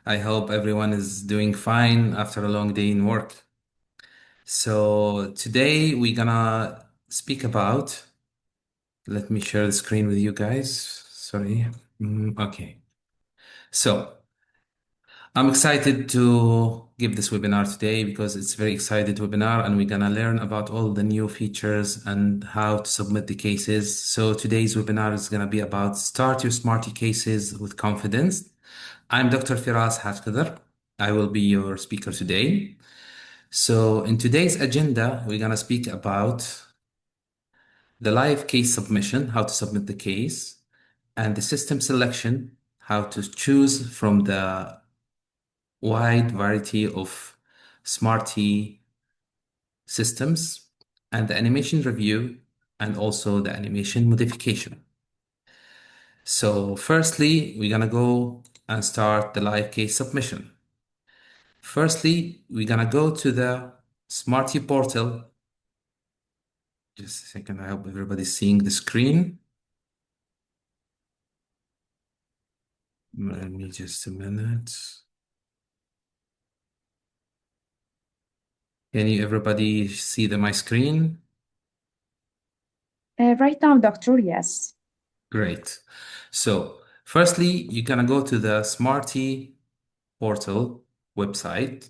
I hope everyone is doing fine after a long day in work. So today we're gonna speak about, let me share the screen with you guys. Sorry. Okay. So I'm excited to give this webinar today because it's a very excited webinar and we're gonna learn about all the new features and how to submit the cases. So today's webinar is gonna be about start your Smartee cases with confidence. I'm Dr. Firas Hajqadar. I will be your speaker today. So in today's agenda, we're gonna speak about the live case submission, how to submit the case, and the system selection, how to choose from the wide variety of Smartee systems, and the animation review, and also the animation modification. So firstly, we're gonna go and start the live case submission. Firstly, we're gonna go to the Smartee portal. Just a second, I hope everybody's seeing the screen. Let me just a minute. Can you everybody see my screen? Right now, doctor, yes. Great. So firstly, you're gonna go to the Smartee portal website,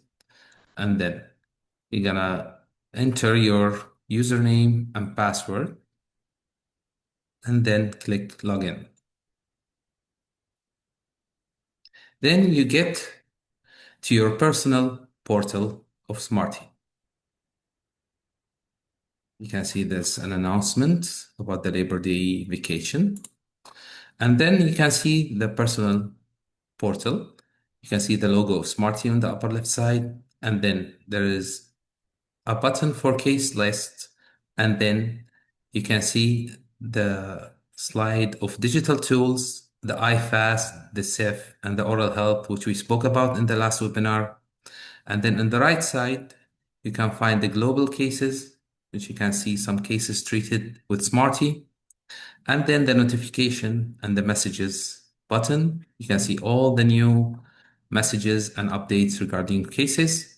and then you're gonna enter your username and password, and then click login. Then you get to your personal portal of Smartee. You can see there's an announcement about the Labor Day vacation. And then you can see the personal portal. You can see the logo of Smartee on the upper left side. And then there is a button for case list. And then you can see the slide of digital tools, the iFast, the SIF, and the oral health, which we spoke about in the last webinar. And then on the right side, you can find the global cases, which you can see some cases treated with Smartee. And then the notification and the messages button. You can see all the new messages and updates regarding cases.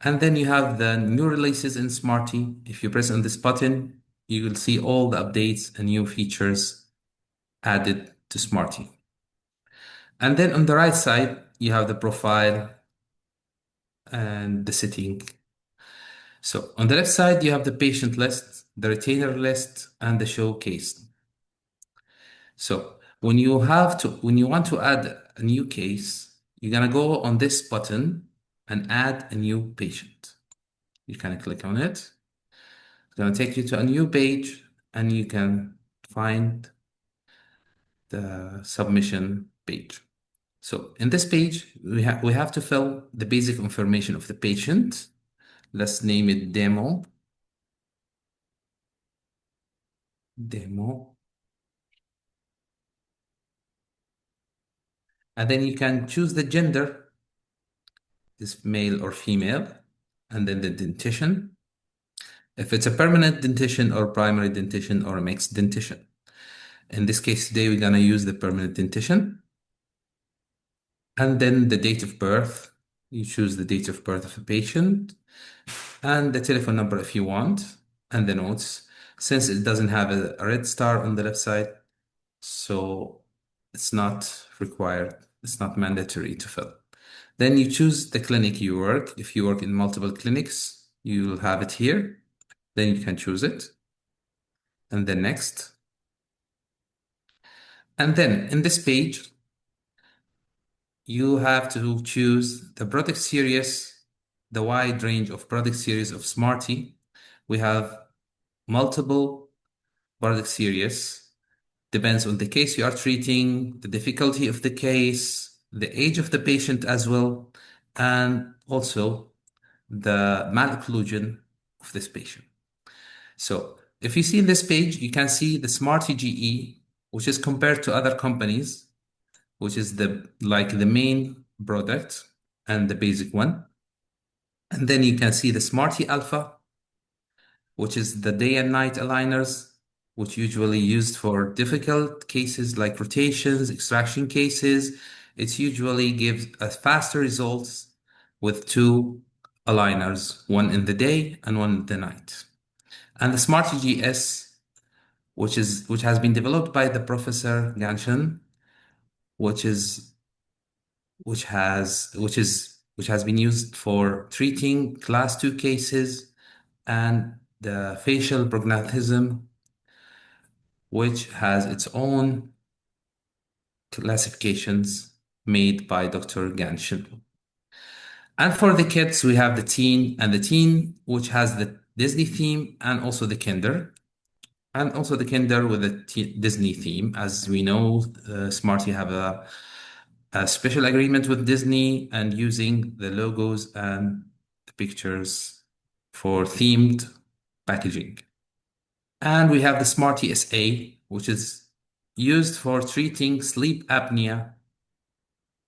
And then you have the new releases in Smartee. If you press on this button, you will see all the updates and new features added to Smartee. And then on the right side, you have the profile and the setting. So on the left side, you have the patient list, the retainer list, and the showcase. So when you want to add a new case, you're gonna go on this button and add a new patient. You can click on it. It's gonna take you to a new page and you can find the submission page. So in this page, we have to fill the basic information of the patient. Let's name it demo. And then you can choose the gender, is male or female, and then the dentition. If it's a permanent dentition or primary dentition or a mixed dentition. In this case today, we're gonna use the permanent dentition. And then the date of birth. You choose the date of birth of a patient and the telephone number if you want, and the notes. Since it doesn't have a red star on the left side, so it's not required, it's not mandatory to fill. Then you choose the clinic you work. If you work in multiple clinics, you'll have it here. Then you can choose it. And then next. And then in this page, you have to choose the product series, the wide range of product series of Smartee. We have multiple product series. Depends on the case you are treating, the difficulty of the case, the age of the patient as well, and also the malocclusion of this patient. So if you see in this page, you can see the Smartee GE, which is compared to other companies, which is the main product and the basic one. And then you can see the Smartee Alpha, which is the day and night aligners, which usually used for difficult cases like rotations, extraction cases, it usually gives a faster results with two aligners, one in the day and one in the night. And the Smartee GS, which has been developed by the Professor Ganshan, which is which has been used for treating class 2 cases and the facial prognathism, which has its own classifications made by Dr. Ganshin. And for the kids, we have the teen and the teen, which has the Disney theme and also the kinder. And also the kinder with the Disney theme. As we know, Smartee have a special agreement with Disney and using the logos and the pictures for themed packaging. And we have the Smartee SA, which is used for treating sleep apnea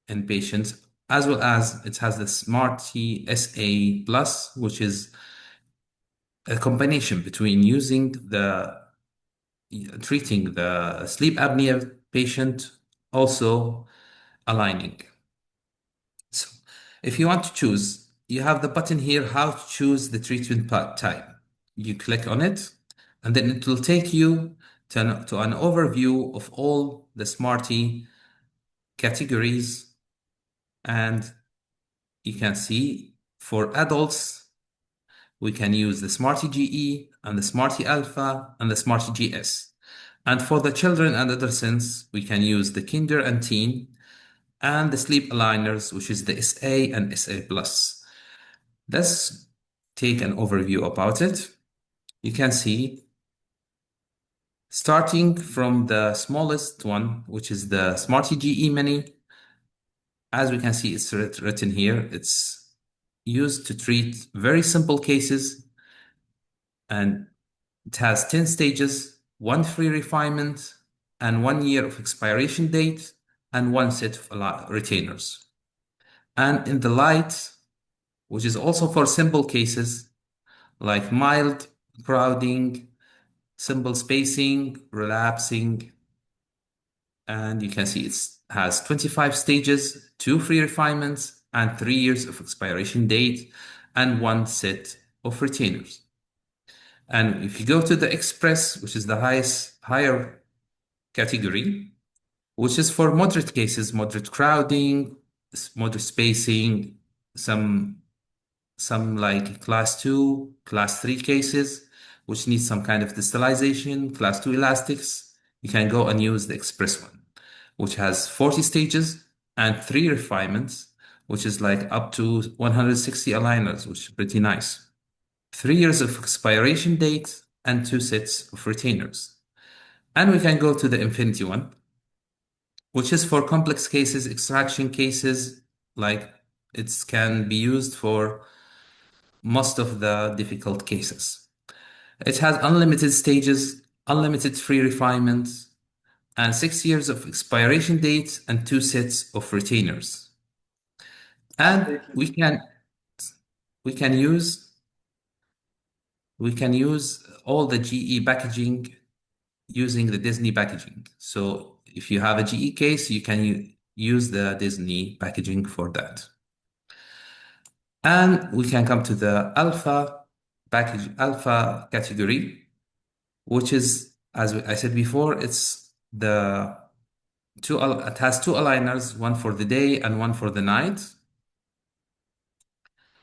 in patients, as well as it has the Smartee SA Plus, which is a combination between using the treating the sleep apnea patient, also aligning. So if you want to choose, you have the button here, how to choose the treatment type. You click on it, and then it will take you to an overview of all the Smartee categories. And you can see for adults, we can use the Smartee GE and the Smartee Alpha and the Smartee GS. And for the children and adolescents, we can use the Kinder and Teen and the sleep aligners, which is the SA and SA Plus. Let's take an overview about it. You can see starting from the smallest one, which is the Smartee GE Mini. As we can see, it's written here. It's used to treat very simple cases, and it has 10 stages, one free refinement, and 1 year of expiration date, and one set of retainers. And in the light, which is also for simple cases like mild crowding, simple spacing, relapsing, and you can see it has 25 stages, two free refinements, and 3 years of expiration date, and one set of retainers. And if you go to the Express, which is the higher category, which is for moderate cases, moderate crowding, moderate spacing, some like class 2, class 3 cases, which need some kind of distalization, class 2 elastics, you can go and use the Express one, which has 40 stages and 3 refinements, which is like up to 160 aligners, which is pretty nice. 3 years of expiration date and two sets of retainers. And we can go to the Infinity one, which is for complex cases, extraction cases, like it can be used for most of the difficult cases. It has unlimited stages, unlimited free refinements, and 6 years of expiration date and two sets of retainers. And we can use all the GE packaging using the Disney packaging. So if you have a GE case, you can use the Disney packaging for that. And we can come to the alpha category, which is, as I said before, it has two aligners, one for the day and one for the night.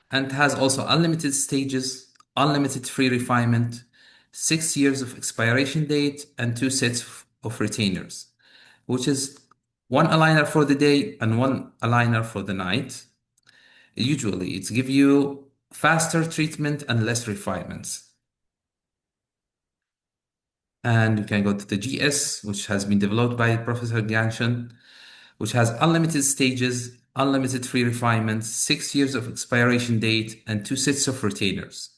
And it has also unlimited stages, unlimited free refinement, 6 years of expiration date, and two sets of retainers, which is one aligner for the day and one aligner for the night. Usually, it's give you faster treatment and less refinements. And you can go to the GS, which has been developed by Professor Ganshan, which has unlimited stages, unlimited free refinements, 6 years of expiration date, and two sets of retainers.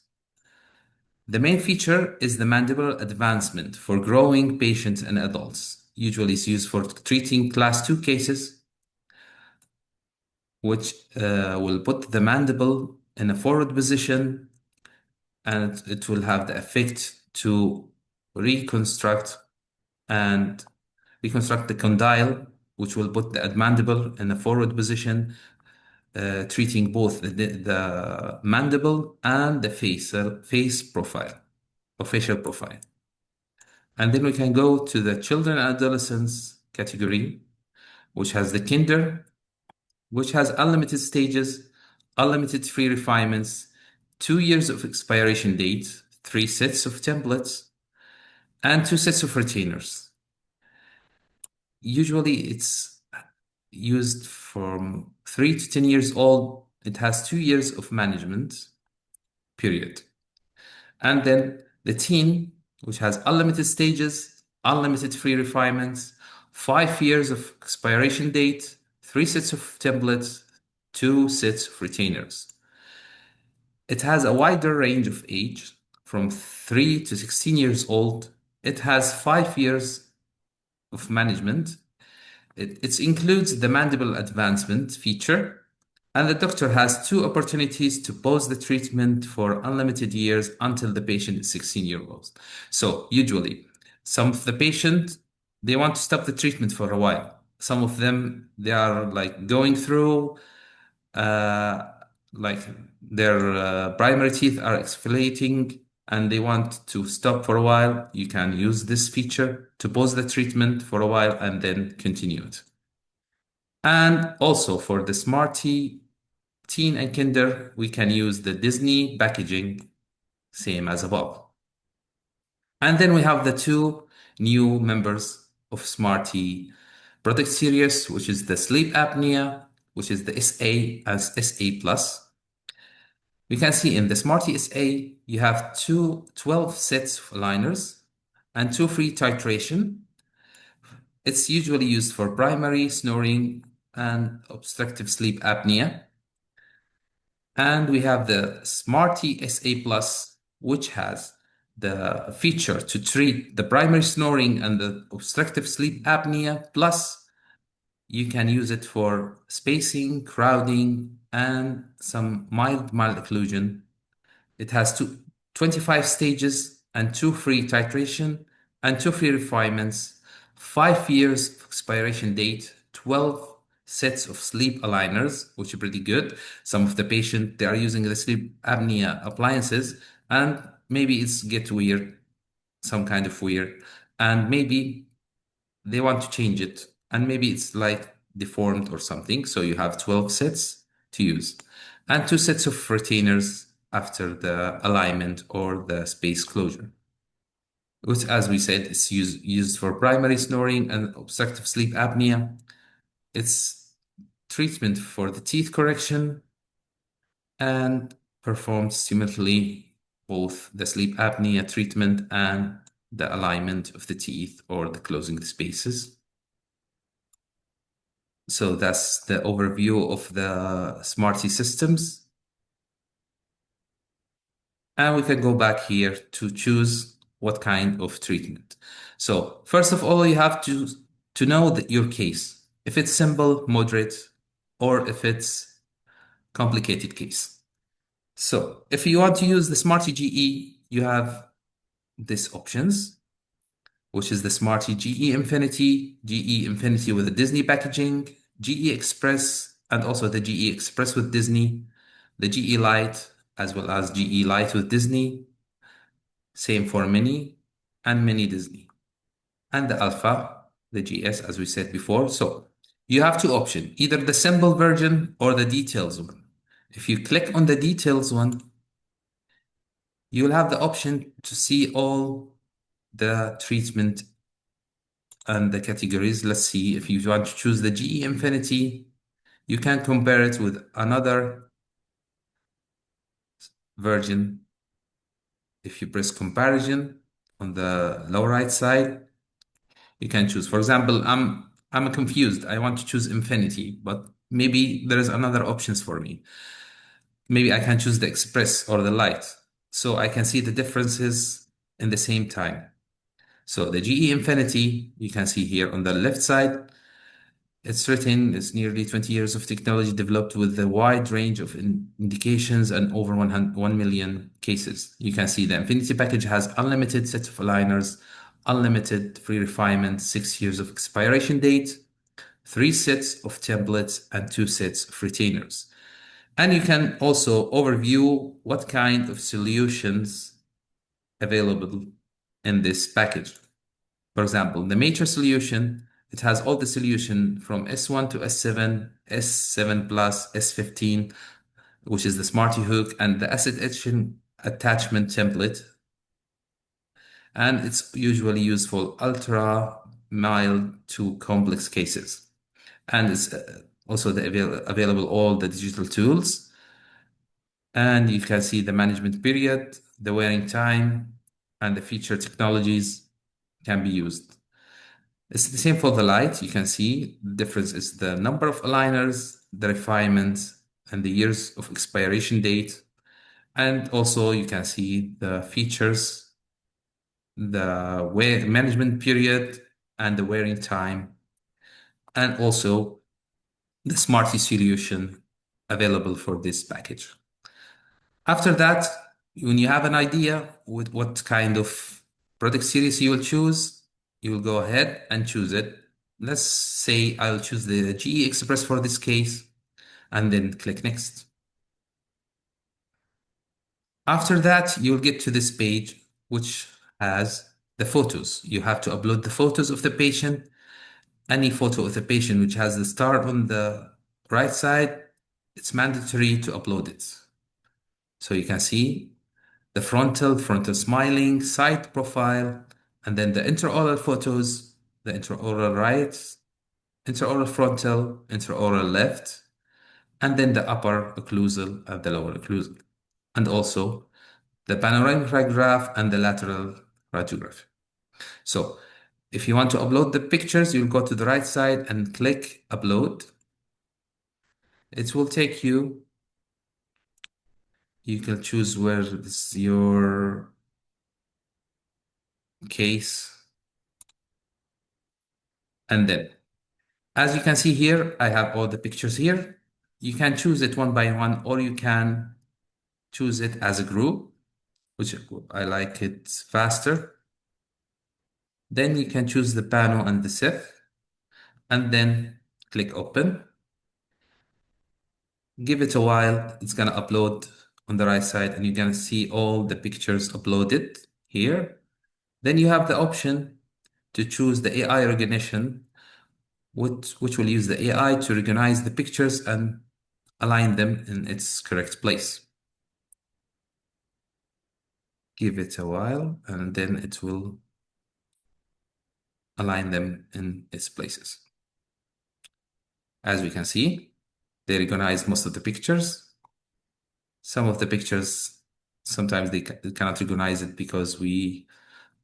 The main feature is the mandibular advancement for growing patients and adults. Usually it's used for treating class 2 cases, which will put the mandible in a forward position, and it will have the effect to reconstruct the condyle, which will put the mandible in a forward position, treating both the mandible and the face profile or facial profile. And then we can go to the children and adolescents category, which has the kinder, which has unlimited stages, unlimited free refinements, 2 years of expiration date, 3 sets of templates, and 2 sets of retainers. Usually it's used from 3 to 10 years old. It has 2 years of management period. And then the teen, which has unlimited stages, unlimited free refinements, 5 years of expiration date, 3 sets of templates, 2 sets of retainers. It has a wider range of age from 3 to 16 years old. It has 5 years of management. It includes the mandible advancement feature, and the doctor has 2 opportunities to pause the treatment for unlimited years until the patient is 16 years old. So usually, some of the patient, they want to stop the treatment for a while. Some of them, they are like going through, uh, like their primary teeth are exfoliating and they want to stop for a while. You can use this feature to pause the treatment for a while and then continue it. And also for the Smartee teen and kinder, we can use the Disney packaging, same as above. And then we have the two new members of Smartee product series, which is the sleep apnea, which is the SA as SA plus. We can see in the Smartee SA, you have 12 sets of aligners and 2 free titration. It's usually used for primary snoring and obstructive sleep apnea. And we have the Smartee SA Plus, which has the feature to treat the primary snoring and the obstructive sleep apnea. Plus, you can use it for spacing, crowding, and some mild occlusion. It has 25 stages and 2 free titration and 2 free refinements, 5 years of expiration date, 12 sets of sleep aligners, which are pretty good. Some of the patient, they are using the sleep apnea appliances and maybe it's get weird, some kind of weird, and maybe they want to change it and maybe it's like deformed or something. So you have 12 sets to use and 2 sets of retainers after the alignment or the space closure, which, as we said, is used for primary snoring and obstructive sleep apnea. It's treatment for the teeth correction and performs simultaneously both the sleep apnea treatment and the alignment of the teeth or the closing the spaces. So that's the overview of the Smartee systems. And we can go back here to choose what kind of treatment. So first of all, you have to know that your case, if it's simple, moderate, or if it's complicated case. So if you want to use the Smartee GE, you have these options, which is the Smartee GE Infinity, GE Infinity with the Disney packaging, GE Express, and also the GE Express with Disney, the GE Lite, as well as GE Lite with Disney, same for Mini and Mini Disney, and the Alpha, the GS, as we said before. So you have 2 options, either the simple version or the details one. If you click on the details one, you'll have the option to see all the treatment and the categories. Let's see, if you want to choose the GE Infinity, you can compare it with another version. If you press comparison on the lower right side, you can choose. For example, I'm confused. I want to choose Infinity, but maybe there is another options for me. Maybe I can choose the Express or the Lite, so I can see the differences in the same time. So the GE Infinity, you can see here on the left side, it's nearly 20 years of technology developed with a wide range of indications and over 1 million cases. You can see the Infinity package has unlimited set of aligners, unlimited free refinement, 6 years of expiration date, three sets of templates, and two sets of retainers. And you can also overview what kind of solutions available in this package. For example, the major solution, it has all the solution from S1 to S7, S7 plus, S15, which is the Smartee hook, and the asset etching attachment template. And it's usually used for ultra mild to complex cases. And it's also available all the digital tools. And you can see the management period, the wearing time, and the feature technologies can be used. It's the same for the light. You can see the difference is the number of aligners, the refinements, and the years of expiration date. And also you can see the features, the wear management period, and the wearing time, and also the Smartee solution available for this package. After that, when you have an idea with what kind of product series you will choose, you will go ahead and choose it. Let's say I'll choose the GE Express for this case, and then click Next. After that, you'll get to this page, which has the photos. You have to upload the photos of the patient. Any photo of the patient which has the star on the right side, it's mandatory to upload it. So you can see the frontal smiling, side profile, and then the intraoral photos, the intraoral right, intraoral frontal, intraoral left, and then the upper occlusal and the lower occlusal, and also the panoramic radiograph and the lateral radiograph. So if you want to upload the pictures, you'll go to the right side and click upload. It will take you, you can choose where is your case. And then, as you can see here, I have all the pictures here. You can choose it one by one, or you can choose it as a group, which I like it faster. Then you can choose the panel and the SIF, and then click open. Give it a while, it's gonna upload on the right side, and you're gonna see all the pictures uploaded here. Then you have the option to choose the AI recognition, which will use the AI to recognize the pictures and align them in its correct place. Give it a while, and then it will align them in its places. As we can see, they recognize most of the pictures. Some of the pictures, sometimes they cannot recognize it because we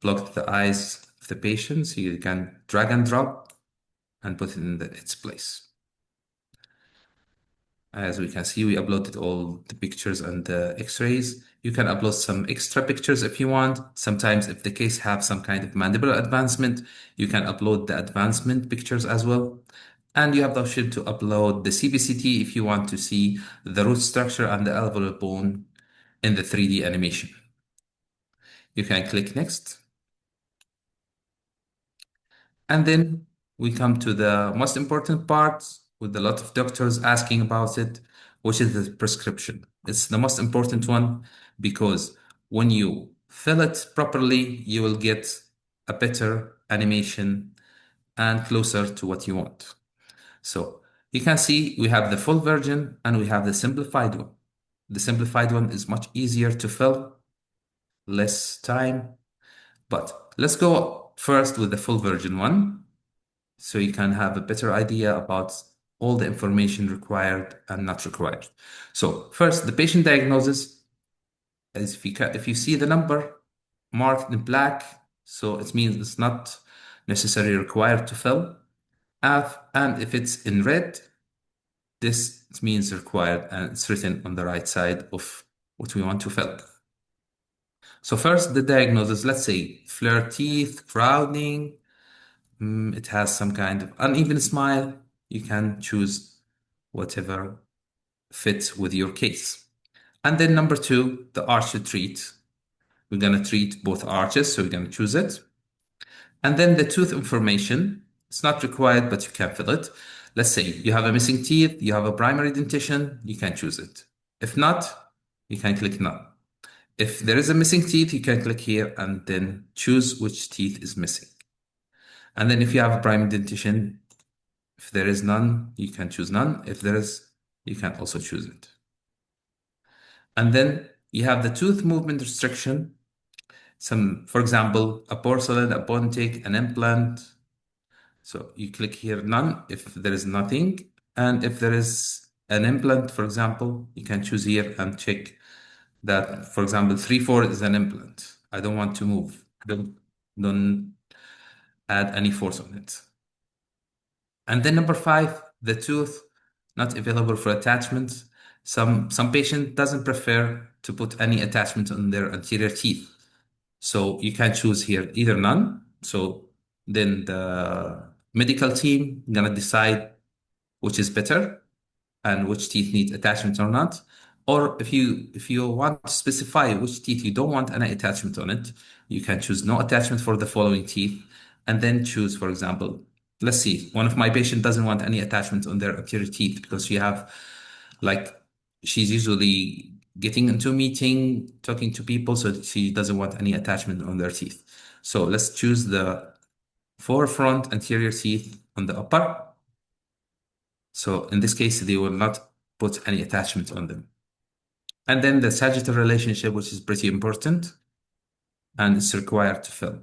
blocked the eyes of the patient. So you can drag and drop and put it in its place. As we can see, we uploaded all the pictures and the x-rays. You can upload some extra pictures if you want. Sometimes if the case have some kind of mandibular advancement, you can upload the advancement pictures as well. And you have the option to upload the CBCT if you want to see the root structure and the alveolar bone in the 3D animation. You can click next. And then we come to the most important part with a lot of doctors asking about it, which is the prescription. It's the most important one because when you fill it properly, you will get a better animation and closer to what you want. So you can see we have the full version and we have the simplified one. The simplified one is much easier to fill, less time, but let's go first with the full version one, so you can have a better idea about all the information required and not required. So first, the patient diagnosis is if you see the number marked in black, so it means it's not necessarily required to fill. And if it's in red, this means required, and it's written on the right side of what we want to fill. So first, the diagnosis, let's say flare teeth, crowding, it has some kind of uneven smile. You can choose whatever fits with your case. And then number two, the arch to treat. We're going to treat both arches, so we're going to choose it. And then the tooth information. It's not required, but you can fill it. Let's say you have a missing teeth, you have a primary dentition, you can choose it. If not, you can click none. If there is a missing teeth, you can click here and then choose which teeth is missing. And then if you have a primary dentition, if there is none, you can choose none. If there is, you can also choose it. And then you have the tooth movement restriction. For example, a porcelain, a bone take, an implant. So you click here none if there is nothing. And if there is an implant, for example, you can choose here and check that, for example, 3-4 is an implant. I don't want to move. Don't add any force on it. And then number 5, the tooth not available for attachment. Some patient doesn't prefer to put any attachment on their anterior teeth. So you can choose here either none. So then the medical team gonna decide which is better and which teeth need attachment or not. Or if you want to specify which teeth you don't want any attachment on it, you can choose no attachment for the following teeth, and then choose, for example, let's see, one of my patients doesn't want any attachment on their anterior teeth because like, she's usually getting into a meeting, talking to people, so she doesn't want any attachment on their teeth. So let's choose the forefront anterior teeth on the upper. So in this case, they will not put any attachment on them. And then the sagittal relationship, which is pretty important and it's required to fill.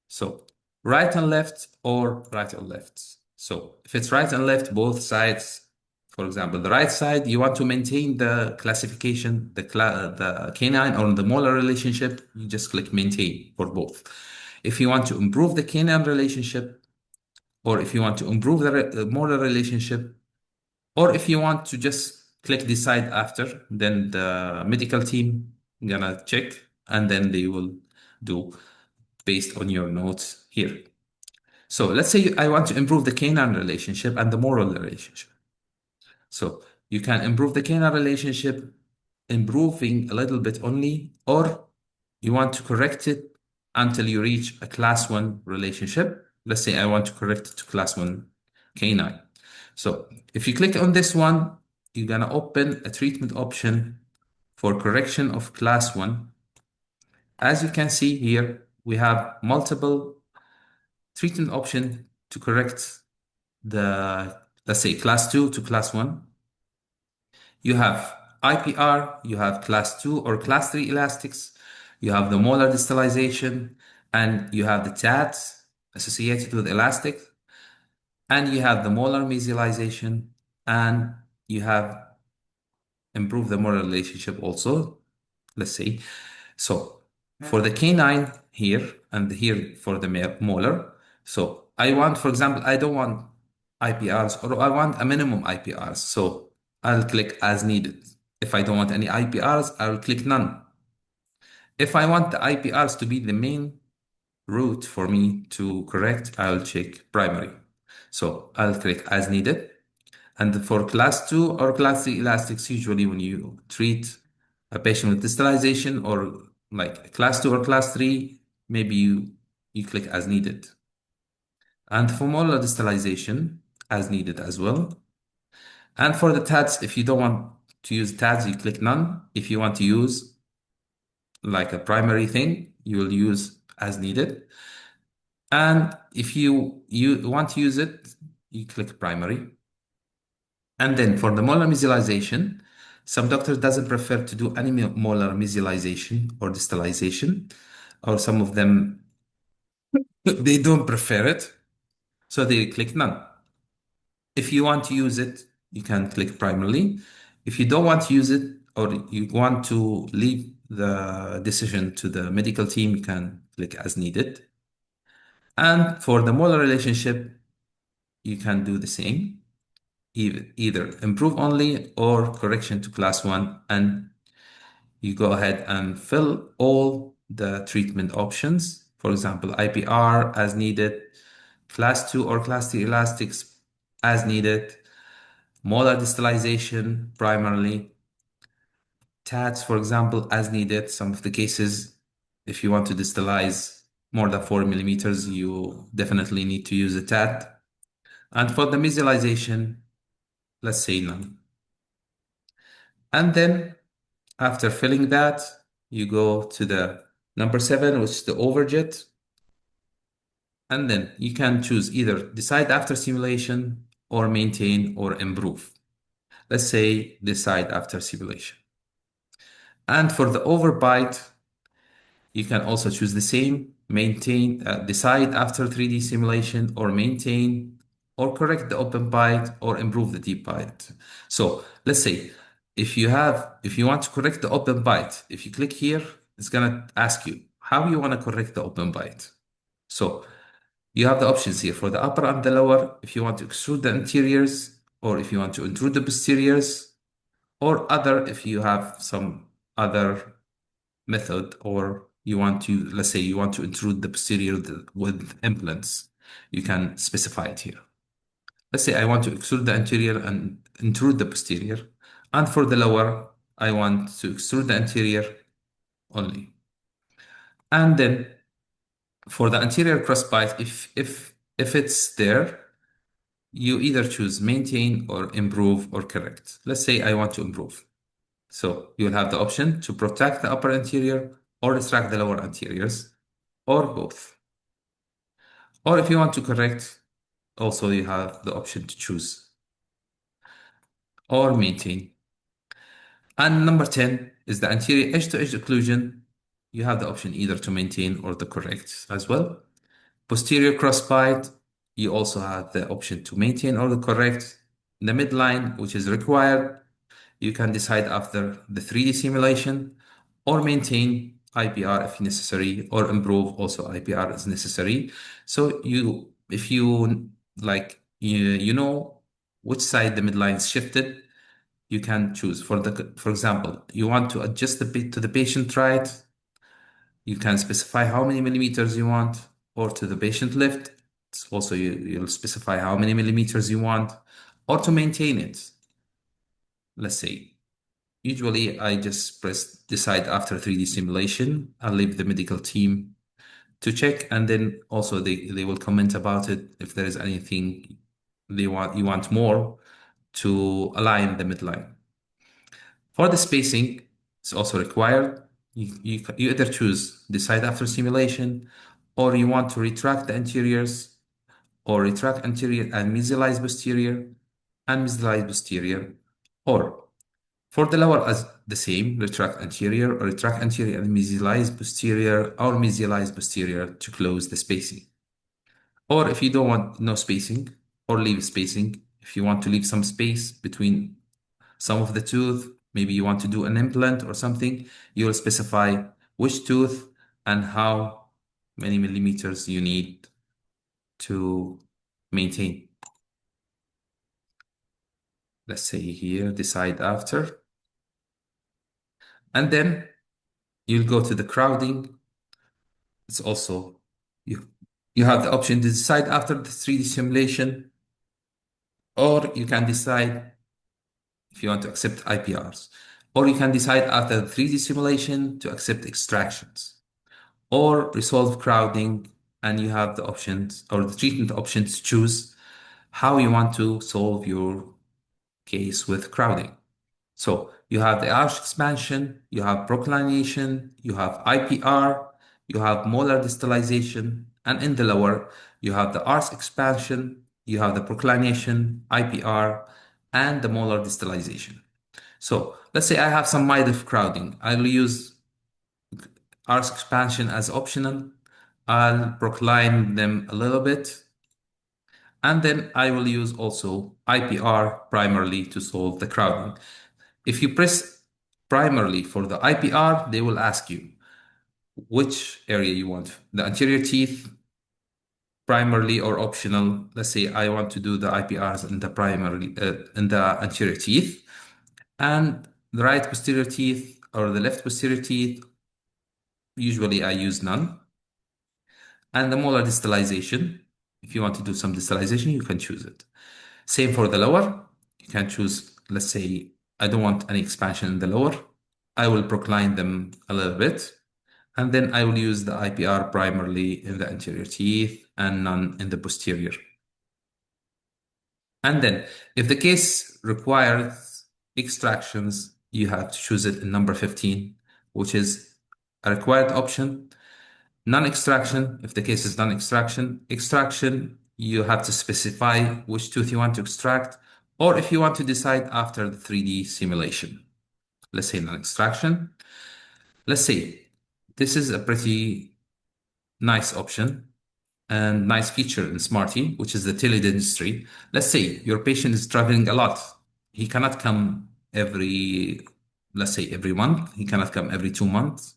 So right and left or right or left. So if it's right and left, both sides, for example, the right side, you want to maintain the classification, the canine or the molar relationship, you just click maintain for both. If you want to improve the canine relationship, or if you want to improve the molar relationship, or if you want to just click decide after, then the medical team gonna check and then they will do based on your notes here. So let's say I want to improve the canine relationship and the moral relationship. So you can improve the canine relationship, improving a little bit only, or you want to correct it until you reach a class 1 relationship. Let's say I want to correct it to class 1 canine. So if you click on this one, you're gonna open a treatment option for correction of class 1. As you can see here, we have multiple treatment option to correct the, let's say, class 2 to class 1. You have IPR, you have class 2 or class 3 elastics, you have the molar distalization, and you have the tats associated with elastic, and you have the molar mesialization, and you have improved the molar relationship also, let's say. So for the canine here and here for the molar, so I want, for example, I don't want IPRs or I want a minimum IPRs. So I'll click as needed. If I don't want any IPRs, I'll click none. If I want the IPRs to be the main route for me to correct, I'll check primary. So I'll click as needed. And for class 2 or class 3 elastics, usually when you treat a patient with distalization or like class 2 or class 3, maybe you click as needed. And for molar distalization, as needed as well. And for the TADs, if you don't want to use TADs, you click none. If you want to use like a primary thing, you will use as needed. And if you want to use it, you click primary. And then for the molar mesialization, some doctors doesn't prefer to do any molar mesialization or distalization, or some of them they don't prefer it, so they click none. If you want to use it, you can click primarily. If you don't want to use it or you want to leave the decision to the medical team, you can click as needed. And for the molar relationship, you can do the same. Either improve only or correction to class 1, and you go ahead and fill all the treatment options. For example, IPR as needed, class 2 or class 3 elastics as needed, molar distalization primarily, TATs, for example, as needed. Some of the cases, if you want to distalize more than 4 millimeters, you definitely need to use a TAT. And for the mesialization, let's say none. And then after filling that, you go to the number 7, which is the overjet. And then you can choose either decide after simulation or maintain or improve. Let's say decide after simulation. And for the overbite, you can also choose the same, maintain, decide after 3D simulation or maintain or correct the open byte or improve the deep byte. So let's say if you want to correct the open byte, if you click here, it's gonna ask you how you want to correct the open byte. So you have the options here for the upper and the lower, if you want to extrude the interiors or if you want to intrude the posteriors or other if you have some other method or you want to, let's say you want to intrude the posterior with implants, you can specify it here. Let's say I want to extrude the anterior and intrude the posterior. And for the lower, I want to extrude the anterior only. And then for the anterior crossbite, if it's there, you either choose maintain or improve or correct. Let's say I want to improve. So you'll have the option to protect the upper anterior or retract the lower anteriors or both. Or if you want to correct, also you have the option to choose or maintain. And number 10 is the anterior edge-to-edge occlusion. You have the option either to maintain or the correct as well. Posterior crossbite, you also have the option to maintain or the correct. The midline, which is required, you can decide after the 3D simulation or maintain IPR if necessary or improve also IPR is necessary. So if you like, you know which side the midline is shifted, you can choose for example, you want to adjust the bit to the patient right, you can specify how many millimeters you want, or to the patient left. It's also you'll specify how many millimeters you want, or to maintain it. Let's say, usually I just press decide after 3D simulation. I'll leave the medical team to check, and then also they will comment about it if there is anything you want more to align the midline. For the spacing, it's also required. You either choose decide after simulation, or you want to retract the anteriors, or retract anterior and mesialize posterior, and mesialize posterior, or for the lower as the same, retract anterior, or retract anterior and mesialize posterior, or mesialize posterior to close the spacing. Or if you don't want no spacing, or leave spacing, if you want to leave some space between some of the tooth, maybe you want to do an implant or something, you will specify which tooth and how many millimeters you need to maintain. Let's say here, decide after. And then you'll go to the crowding. It's also, you, you have the option to decide after the 3D simulation, or you can decide if you want to accept IPRs, or you can decide after the 3D simulation to accept extractions, or resolve crowding, and you have the options or the treatment options to choose how you want to solve your case with crowding. So you have the arch expansion, you have proclination, you have IPR, you have molar distalization, and in the lower, you have the arch expansion, you have the proclination, IPR, and the molar distalization. So let's say I have some mild of crowding. I'll use arch expansion as optional. I'll procline them a little bit. And then I will use also IPR primarily to solve the crowding. If you press primarily for the IPR, they will ask you which area you want, the anterior teeth, primarily or optional. Let's say I want to do the IPRs in the primarily in the anterior teeth, and the right posterior teeth or the left posterior teeth. Usually I use none. And the molar distalization, if you want to do some distalization, you can choose it. Same for the lower. You can choose, let's say, I don't want any expansion in the lower. I will procline them a little bit. And then I will use the IPR primarily in the anterior teeth and none in the posterior. And then if the case requires extractions, you have to choose it in number 15, which is a required option. Non-extraction, if the case is non-extraction. Extraction, you have to specify which tooth you want to extract, or if you want to decide after the 3D simulation. Let's say non-extraction. Let's say this is a pretty nice option and nice feature in Smartee, which is the teledentistry. Let's say your patient is traveling a lot. He cannot come let's say every month. He cannot come every 2 months.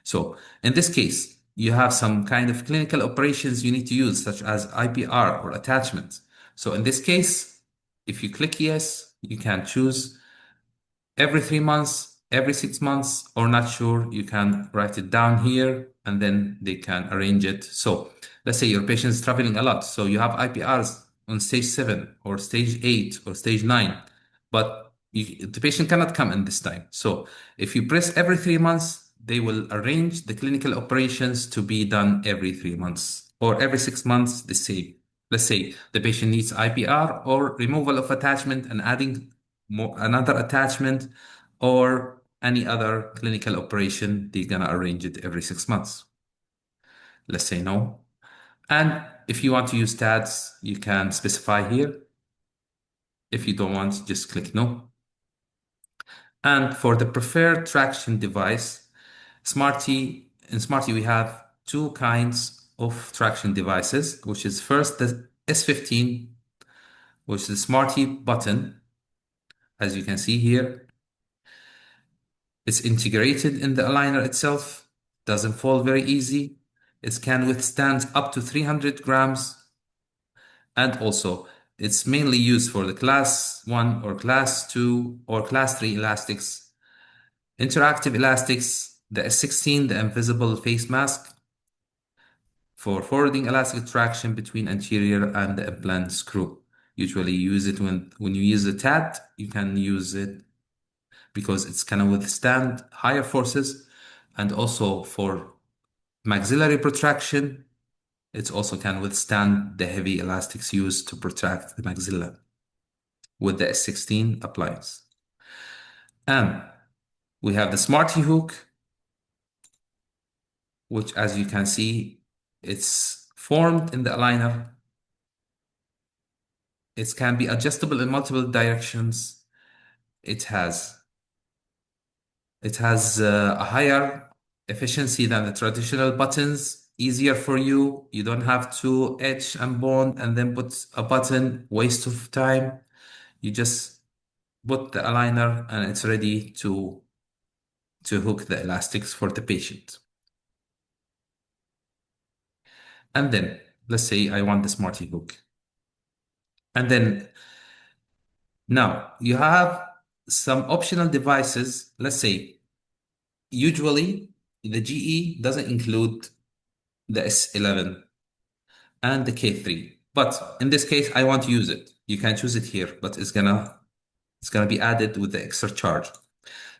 So in this case, you have some kind of clinical operations you need to use, such as IPR or attachment. So in this case, if you click yes, you can choose every 3 months, every 6 months, or not sure, you can write it down here and then they can arrange it. So let's say your patient is traveling a lot. So you have IPRs on stage 7 or stage 8 or stage 9, but the patient cannot come in this time. So if you press every 3 months, they will arrange the clinical operations to be done every 3 months or every 6 months, the same. Let's say the patient needs IPR or removal of attachment and adding another attachment or any other clinical operation, they're gonna arrange it every 6 months. Let's say no. And if you want to use TADs, you can specify here. If you don't want, just click no. And for the preferred traction device, in Smartee, we have two kinds of traction devices, which is first the S15, which is the Smartee button, as you can see here. It's integrated in the aligner itself, doesn't fall very easy. It can withstand up to 300 grams. And also, it's mainly used for the class 1 or class 2 or class 3 elastics, interactive elastics, the S16, the invisible face mask, for forwarding elastic traction between anterior and the implant screw. Usually you use it when you use a TAT, you can use it because it's gonna withstand higher forces, and also for maxillary protraction, it also can withstand the heavy elastics used to protract the maxilla with the S16 appliance. And we have the Smartee hook, which as you can see, it's formed in the aligner. It can be adjustable in multiple directions. It has a higher efficiency than the traditional buttons, easier for you. You don't have to etch and bond and then put a button, waste of time. You just put the aligner and it's ready to hook the elastics for the patient. And then let's say I want the Smartee hook. And then now you have some optional devices. Let's say usually the GE doesn't include the S11 and the K3. But in this case, I want to use it. You can choose it here, but it's gonna be added with the extra charge.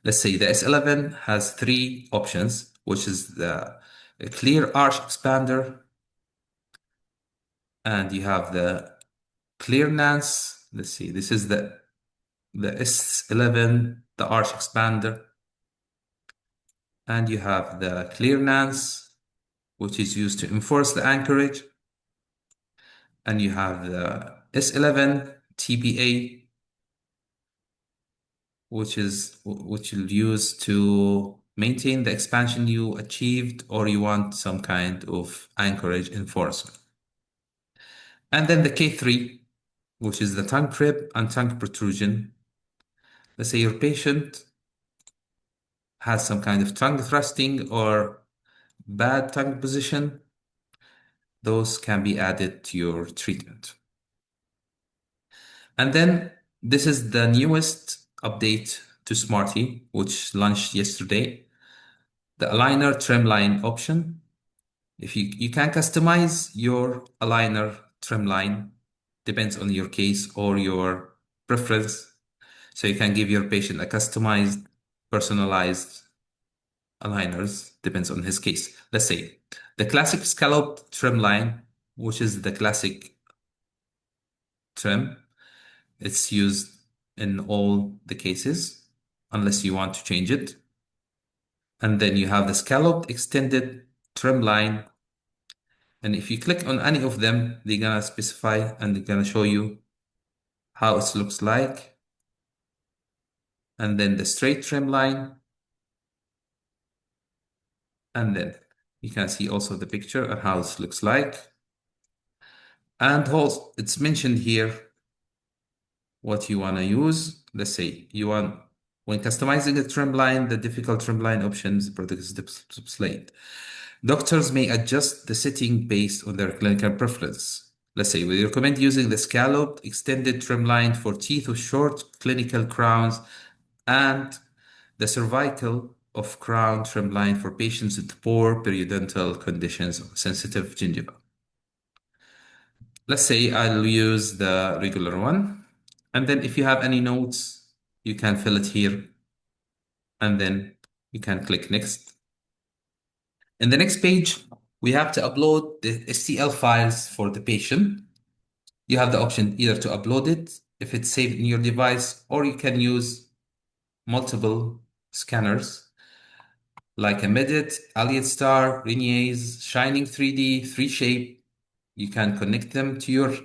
Let's say the S11 has three options, which is the clear arch expander, and you have the clear Nance. Let's see, this is the S11, the arch expander, and you have the clear Nance, which is used to enforce the anchorage, and you have the S11 TPA, which you'll use to maintain the expansion you achieved, or you want some kind of anchorage enforcement. And then the K3, which is the tongue crib and tongue protrusion. Let's say your patient has some kind of tongue thrusting or bad tongue position. Those can be added to your treatment. And then this is the newest update to Smartee, which launched yesterday. The aligner trim line option. If you can customize your aligner trim line, depends on your case or your preference. So you can give your patient a customized, personalized aligners, depends on his case. Let's say the classic scallop trim line, which is the classic trim, It's used in all the cases unless you want to change it. And then you have the scalloped extended trim line. And if you click on any of them, they're gonna specify and they're gonna show you how it looks like. And then the straight trim line. And then you can see also the picture and how it looks like. And also it's mentioned here what you want to use. Let's say you want, when customizing a trim line, the difficult trim line options product is displayed. Doctors may adjust the setting based on their clinical preference. Let's say we recommend using the scalloped extended trim line for teeth with short clinical crowns and the cervical of crown trim line for patients with poor periodontal conditions or sensitive gingiva. Let's say I'll use the regular one. And then if you have any notes, you can fill it here. And then you can click next. In the next page, we have to upload the STL files for the patient. You have the option either to upload it if it's saved in your device, or you can use multiple scanners like Embedded, Allied Star, Renie's, Shining 3D, 3Shape. You can connect them to your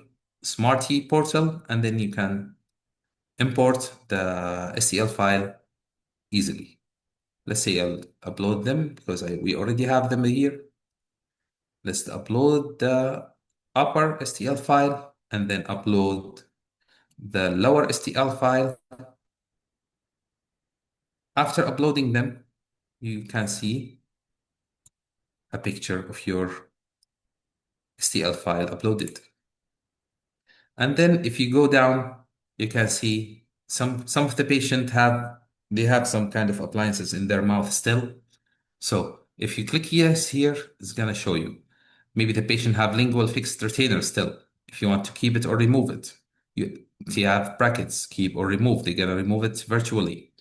Smartee portal, and then you can import the STL file easily. Let's say I'll upload them because we already have them here. Let's upload the upper STL file and then upload the lower STL file. After uploading them, you can see a picture of your STL file uploaded. And then if you go down, you can see some of the patient they have some kind of appliances in their mouth still. So if you click yes here, it's gonna show you. Maybe the patient have lingual fixed retainer still. If you want to keep it or remove it. If you have brackets, keep or remove, they're gonna remove it virtually.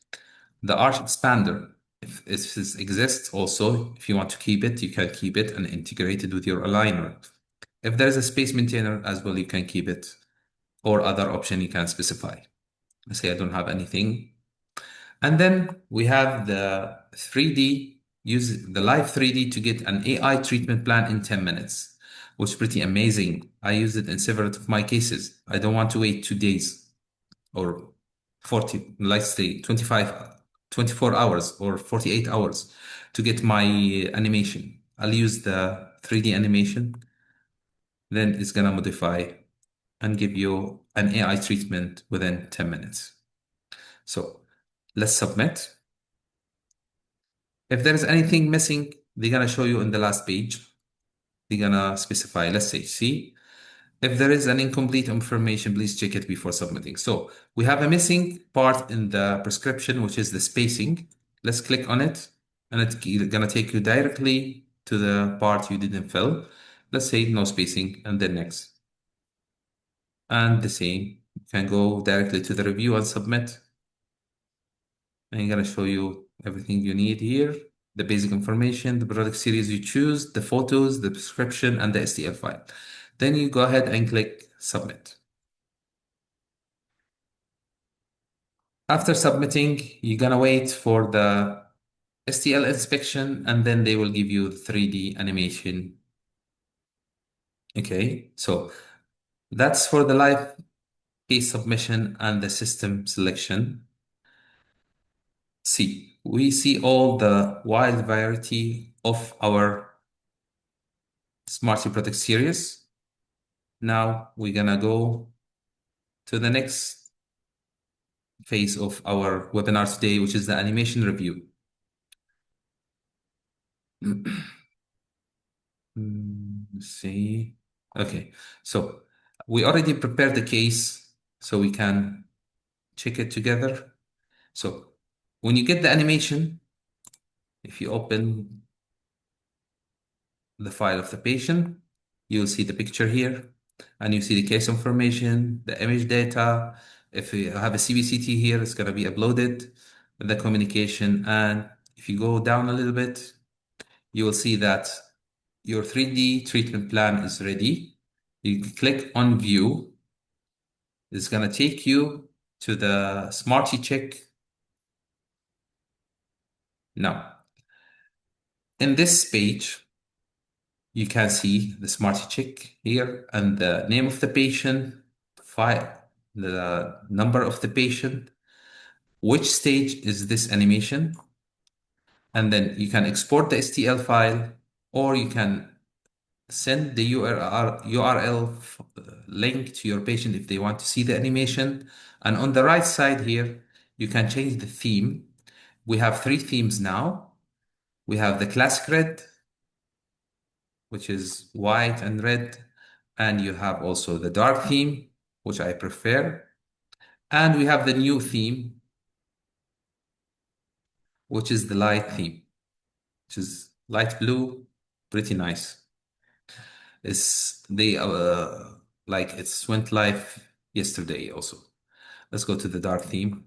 The arch expander, if this exists also, if you want to keep it, you can keep it and integrate it with your aligner. If there's a space maintainer as well, you can keep it, or other option you can specify. Let's say I don't have anything. And then we have the 3D, use the live 3D to get an AI treatment plan in 10 minutes, which is pretty amazing. I use it in several of my cases. I don't want to wait 2 days or 40, let's say 24 hours or 48 hours to get my animation. I'll use the 3D animation, then it's gonna modify and give you an AI treatment within 10 minutes. So let's submit. If there is anything missing, they're gonna show you in the last page. They're gonna specify, let's say, see, if there is an incomplete information, please check it before submitting. So we have a missing part in the prescription, which is the spacing. Let's click on it, and it's gonna take you directly to the part you didn't fill. Let's say no spacing, and then next. And the same, you can go directly to the review and submit. And I'm gonna show you everything you need here. The basic information, the product series you choose, the photos, the prescription, and the STL file. Then you go ahead and click submit. After submitting, you're gonna wait for the STL inspection, and then they will give you the 3D animation. Okay, so that's for the live case submission and the system selection. See, we see all the wide variety of our Smartee product series. Now we're gonna go to the next phase of our webinar today, which is the animation review. Let's see. Okay, so we already prepared the case, so we can check it together. So when you get the animation, if you open the file of the patient, you'll see the picture here, and you see the case information, the image data. If you have a CBCT here, it's going to be uploaded, the communication. And if you go down a little bit, you will see that your 3D treatment plan is ready. You click on view. It's gonna take you to the Smartee check now. In this page, you can see the Smartee check here and the name of the patient, the number of the patient, which stage is this animation, and then you can export the STL file, or you can send the URL link to your patient if they want to see the animation. And on the right side here, you can change the theme. We have three themes now. We have the classic red, which is white and red. And you have also the dark theme, which I prefer. And we have the new theme, which is the light theme, which is light blue, pretty nice. They like it's went live yesterday also. Let's go to the dark theme.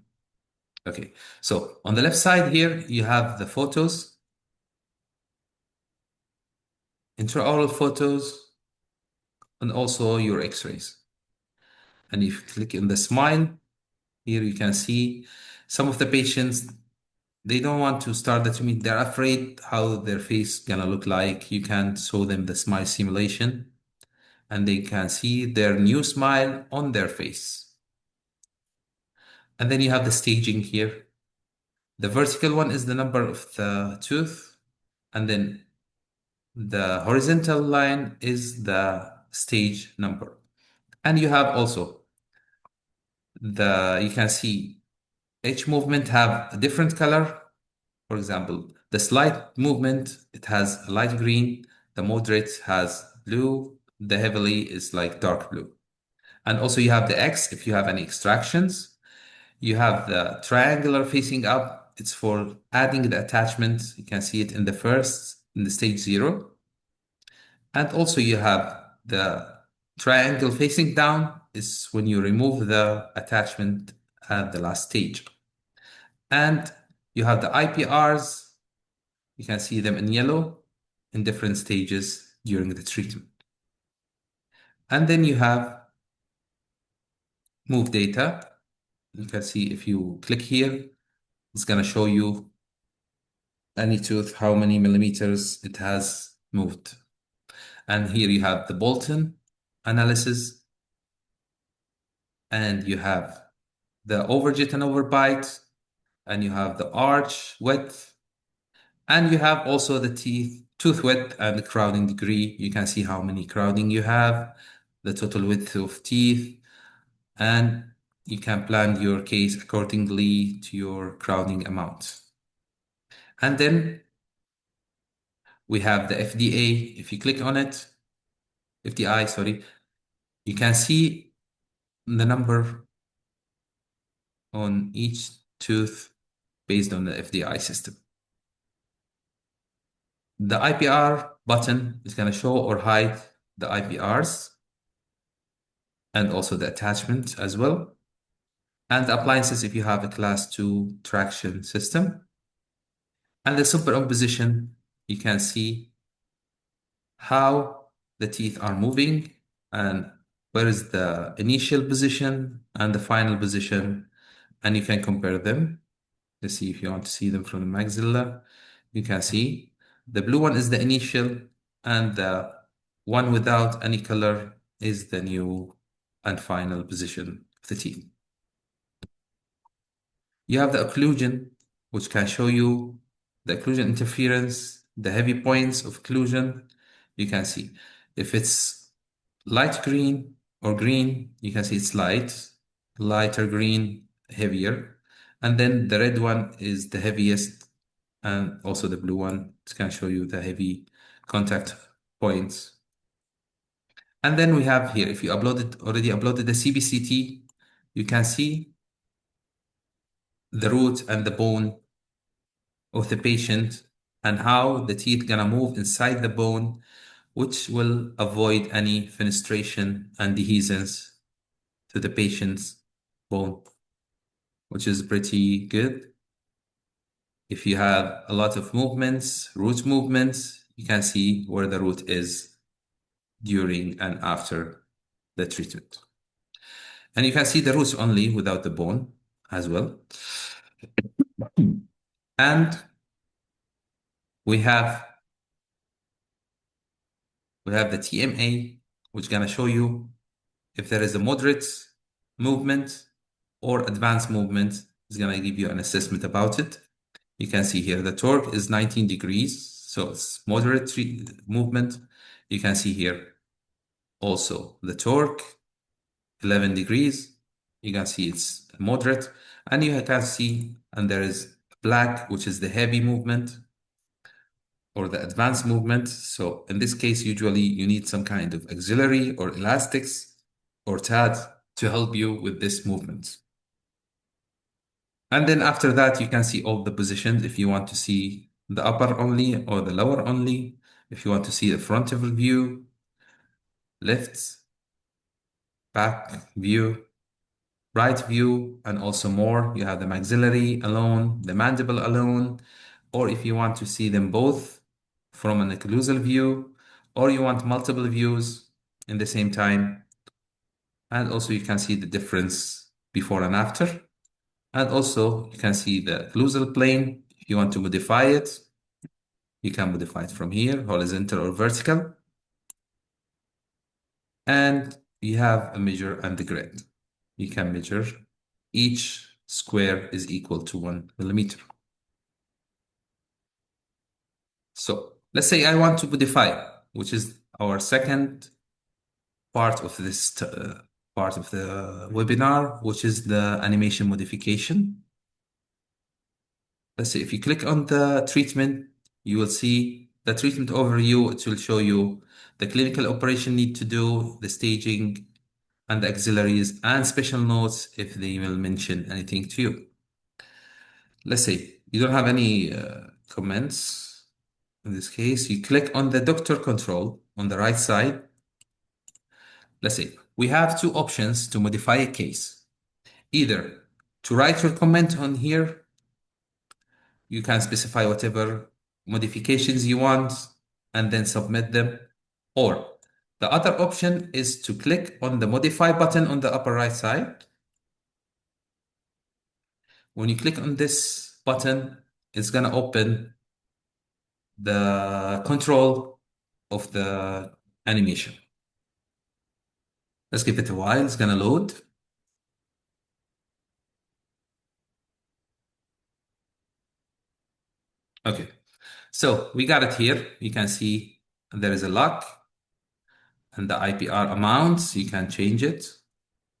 Okay, so on the left side here, you have the photos, intraoral photos, and also your x-rays. And if you click in the smile, here you can see some of the patients, they don't want to start the treatment. They're afraid how their face gonna look like. You can show them the smile simulation and they can see their new smile on their face. And then you have the staging here. The vertical one is the number of the tooth, and then the horizontal line is the stage number. And you have also you can see each movement have a different color. For example, the slight movement, it has a light green, the moderate has blue, the heavily is like dark blue. And also you have the X if you have any extractions. You have the triangular facing up. It's for adding the attachment. You can see it in the stage 0. And also you have the triangle facing down is when you remove the attachment at the last stage. And you have the IPRs. You can see them in yellow in different stages during the treatment. And then you have move data. You can see if you click here, it's going to show you any tooth, how many millimeters it has moved. And here you have the Bolton analysis, and you have the overjet and overbite, and you have the arch width, and you have also the tooth width and the crowding degree. You can see how many crowding you have, the total width of teeth, and you can plan your case accordingly to your crowding amount. And then we have the FDA. If you click on it, FDI, sorry, you can see the number on each tooth based on the FDI system. The IPR button is going to show or hide the IPRs and also the attachment as well. And the appliances if you have a class 2 traction system. And the superimposition, you can see how the teeth are moving and where is the initial position and the final position, and you can compare them. Let's see if you want to see them from the maxilla. You can see the blue one is the initial and the one without any color is the new and final position of the teeth. You have the occlusion, which can show you the occlusion interference, the heavy points of occlusion. You can see if it's light green or green, you can see it's lighter green, heavier. And then the red one is the heaviest, and also the blue one can show you the heavy contact points. And then we have here, if you already uploaded the CBCT, you can see the root and the bone of the patient and how the teeth gonna move inside the bone, which will avoid any fenestration and dehiscence to the patient's bone, which is pretty good. If you have a lot of movements, root movements, you can see where the root is during and after the treatment. And you can see the roots only without the bone as well. And we have the TMA, which is gonna show you if there is a moderate movement or advanced movement. It's gonna give you an assessment about it. You can see here the torque is 19 degrees, so it's moderate movement. You can see here also the torque 11 degrees. You can see it's moderate, and you can see, and there is black, which is the heavy movement or the advanced movement. So in this case, usually you need some kind of auxiliary or elastics or TAD to help you with this movement. And then after that, you can see all the positions if you want to see the upper only or the lower only. If you want to see the frontal view, left, back view, right view, and also more. You have the maxillary alone, the mandible alone, or if you want to see them both from an occlusal view, or you want multiple views in the same time. And also you can see the difference before and after. And also you can see the occlusal plane. If you want to modify it, you can modify it from here, horizontal or vertical. And you have a measure and the grid. You can measure each square is equal to 1 millimeter. So let's say I want to modify, which is our second part of this part of the webinar, which is the animation modification. Let's say if you click on the treatment, you will see the treatment overview. It will show you the clinical operation need to do, the staging, and the auxiliaries, and special notes if they will mention anything to you. Let's say you don't have any comments. In this case, you click on the doctor control on the right side. Let's say we have two options to modify a case. Either to write your comment on here, you can specify whatever modifications you want and then submit them. Or the other option is to click on the modify button on the upper right side. When you click on this button, it's gonna open the control of the animation. Let's give it a while, it's gonna load. Okay, so we got it here. You can see there is a lock and the IPR amounts. You can change it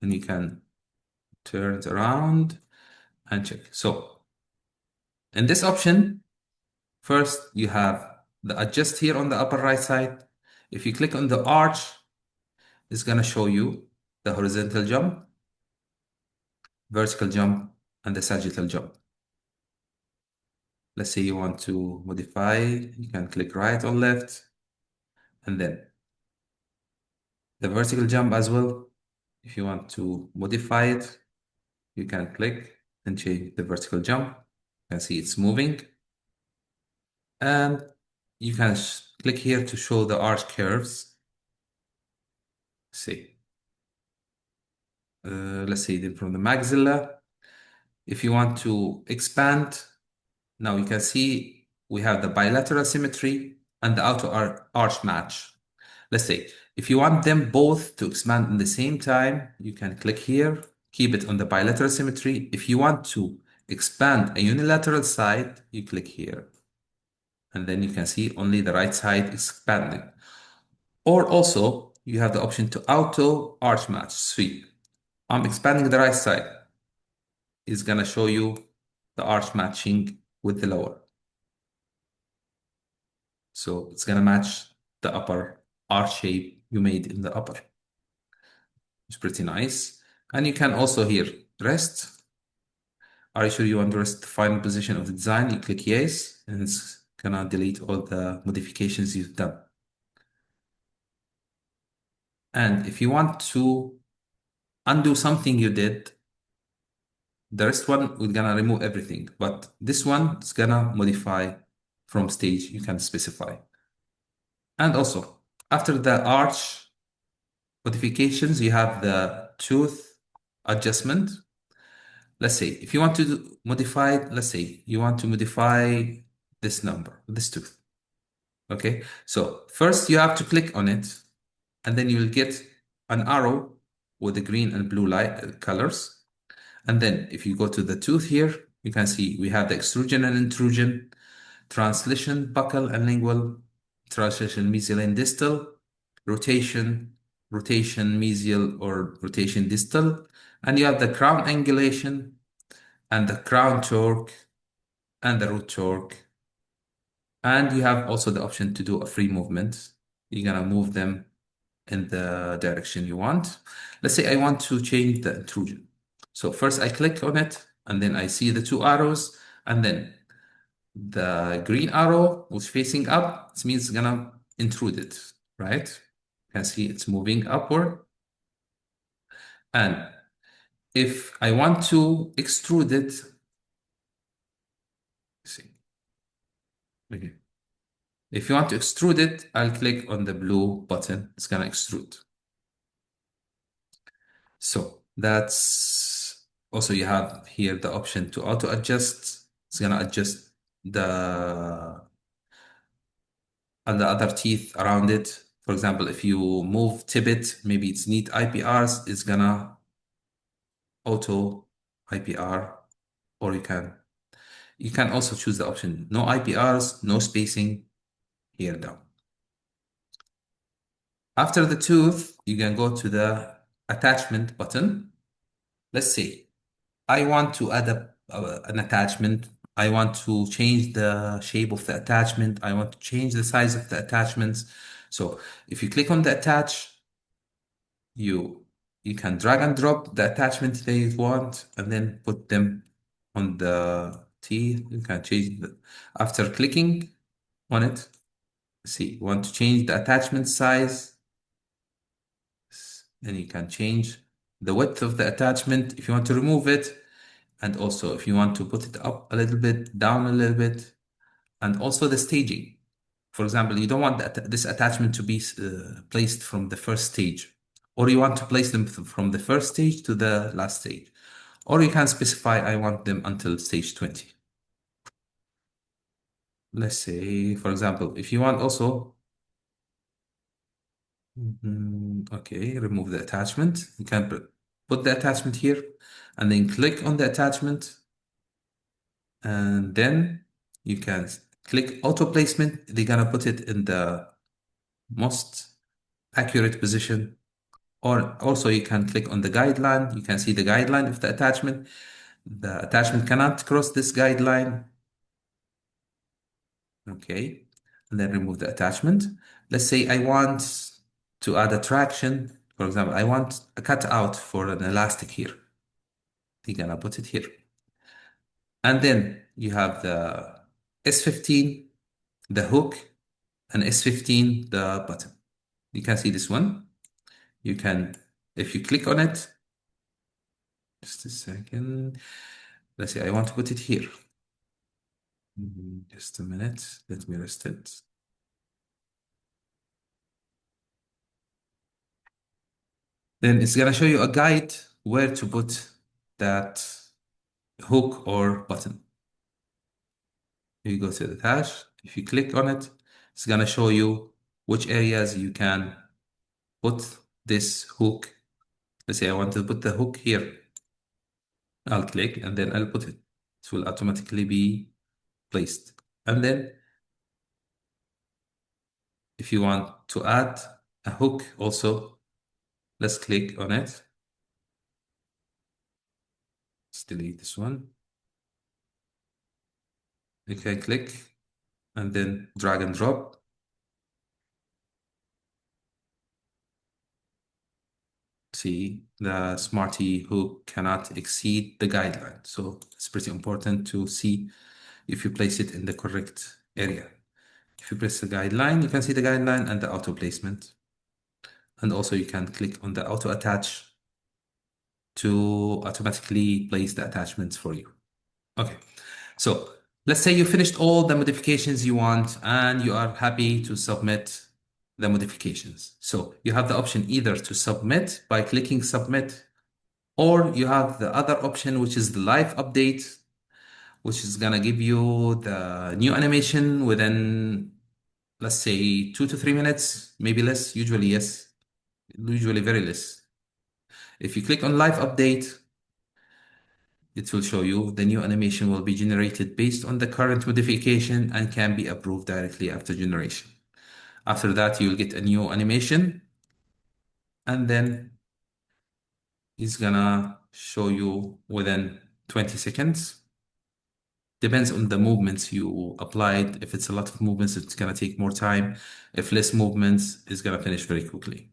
and you can turn it around and check. So in this option, first you have the adjust here on the upper right side. If you click on the arch, it's gonna show you the horizontal jump, vertical jump, and the sagittal jump. Let's say you want to modify, you can click right or left, and then the vertical jump as well. If you want to modify it, you can click and change the vertical jump. You can see it's moving. And you can click here to show the arch curves. See, let's say then from the maxilla. If you want to expand, now you can see we have the bilateral symmetry and the outer arch match. Let's say if you want them both to expand in the same time, you can click here, keep it on the bilateral symmetry. If you want to expand a unilateral side, you click here. And then you can see only the right side expanding. Or also, you have the option to auto arch match sweep. I'm expanding the right side. It's gonna show you the arch matching with the lower. So it's gonna match the upper arch shape you made in the upper. It's pretty nice. And you can also here rest. Are you sure you want to rest the final position of the design? You click yes, and it's gonna delete all the modifications you've done. And if you want to undo something you did, the rest one we're gonna remove everything, but this one is gonna modify from stage. You can specify. And also after the arch modifications, you have the tooth adjustment. Let's say if you want to modify, let's say you want to modify this number, this tooth. Okay, so first you have to click on it, and then you will get an arrow with the green and blue light colors. And then if you go to the tooth here, you can see we have the extrusion and intrusion, translation, buccal and lingual, translation mesial and distal, rotation, rotation mesial or rotation distal, and you have the crown angulation and the crown torque and the root torque. And you have also the option to do a free movement. You're gonna move them in the direction you want. Let's say I want to change the intrusion. So first I click on it, and then I see the two arrows, and then the green arrow was facing up. It means it's gonna intrude it, right? You can see it's moving upward. And if I want to extrude it, see, okay. If you want to extrude it, I'll click on the blue button. It's gonna extrude. So that's also you have here the option to auto adjust. It's gonna adjust the and the other teeth around it. For example, if you move tibet, maybe it's need IPRs, it's gonna auto IPR, or you can also choose the option no IPRs, no spacing here down. After the tooth, you can go to the attachment button. Let's say I want to add an attachment. I want to change the shape of the attachment. I want to change the size of the attachments. So if you click on the attach, you you can drag and drop the attachment that you want and then put them on the teeth. You can change after clicking on it. See, you want to change the attachment size, and you can change the width of the attachment if you want to remove it. And also if you want to put it up a little bit, down a little bit, and also the staging. For example, you don't want this attachment to be placed from the first stage, or you want to place them from the first stage to the last stage, or you can specify, I want them until stage 20. Let's say, for example, if you want also, okay, remove the attachment. You can put the attachment here and then click on the attachment, and then you can click auto placement. They're gonna put it in the most accurate position. Or also you can click on the guideline. You can see the guideline of the attachment. The attachment cannot cross this guideline. Okay, and then remove the attachment. Let's say I want to add a traction. For example, I want a cutout for an elastic here. You're gonna put it here. And then you have the S15, the hook, and S15, the button. You can see this one. You can, if you click on it, just a second. Let's say I want to put it here. Just a minute. Let me rest it. Then it's gonna show you a guide where to put that hook or button. You go to the dash. If you click on it, it's gonna show you which areas you can put this hook. Let's say I want to put the hook here. I'll click and then I'll put it. It will automatically be placed. And then if you want to add a hook also, let's click on it. Let's delete this one. You can click and then drag and drop. See, the Smartee hook cannot exceed the guideline. So it's pretty important to see if you place it in the correct area. If you press the guideline, you can see the guideline and the auto placement. And also you can click on the auto attach to automatically place the attachments for you. Okay, so let's say you finished all the modifications you want and you are happy to submit the modifications. So you have the option either to submit by clicking submit, Or you have the other option, which is the live update, which is gonna give you the new animation within, let's say, 2 to 3 minutes, maybe less, usually yes, usually very less. If you click on live update, it will show you the new animation will be generated based on the current modification and can be approved directly after generation. After that, you'll get a new animation, and then it's gonna show you within 20 seconds. Depends on the movements you applied. If it's a lot of movements, it's gonna take more time. If less movements, it's gonna finish very quickly.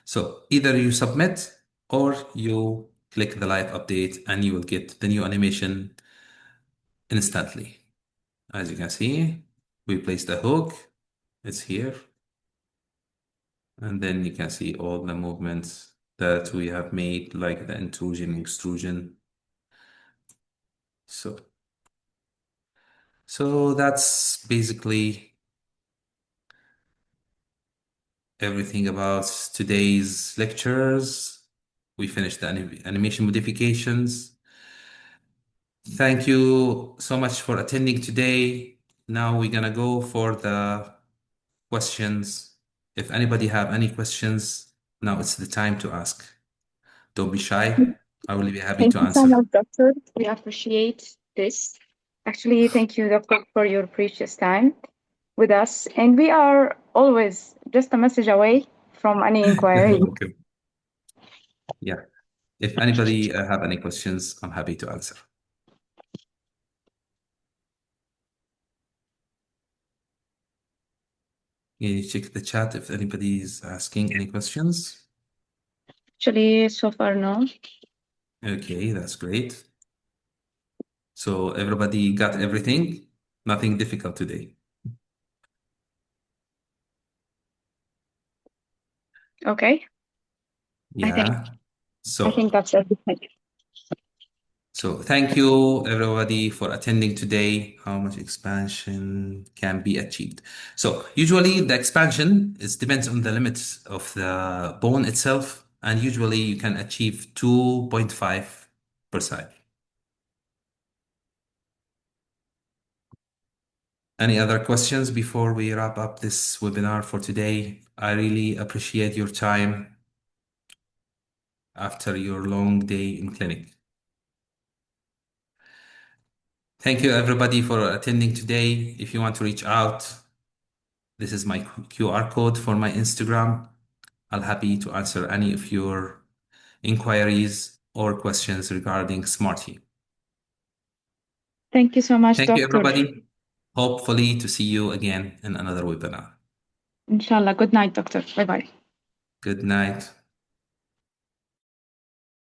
So either you submit or you click the live update and you will get the new animation instantly. As you can see, we place the hook, it's here, and then you can see all the movements that we have made, like the intrusion, extrusion. So, so that's basically everything about today's lectures. We finished the animation modifications. Thank you so much for attending today. Now we're gonna go for the questions. If anybody have any questions, now it's the time to ask. Don't be shy. I will be happy Thank to you so answer. much, Doctor. We appreciate this. Actually, thank you, Doctor, for your precious time with us. And we are always just a message away from any inquiry. Okay. Yeah. If anybody have any questions, I'm happy to answer. Can you check the chat if anybody is asking any questions? Actually, so far, no. Okay, that's great. So everybody got everything? Nothing difficult today. Okay. I think Yeah. I think So that's everything. So thank you everybody for attending today. How much expansion can be achieved? So usually the expansion is depends on the limits of the bone itself, and usually you can achieve 2.5%. Any other questions before we wrap up this webinar for today? I really appreciate your time after your long day in clinic. Thank you everybody for attending today. If you want to reach out, this is my QR code for my Instagram. I'll happy to answer any of your inquiries or questions regarding Smartee. Thank you so much, Thank you, Doctor. everybody. Hopefully to see you again in another webinar. Inshallah. Good night, Doctor. Bye bye. Good night.